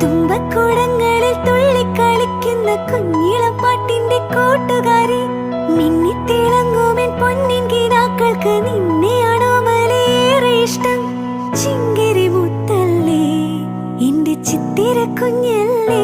തുമ്പക്കൂടങ്ങളിൽ തുള്ളിക്കളിക്കുന്ന കുഞ്ഞിളപ്പാട്ടിന്റെ കൂട്ടുകാരി, മിന്നിത്തിളങ്ങുമെൻ പൊന്നിൻ കിനാക്കൾക്ക് നിന്നെയാണോ മലേറെ ഇഷ്ടം? ചിങ്കിരി മുത്തല്ലേ, എന്റെ ചിത്തിര കുഞ്ഞല്ലേ.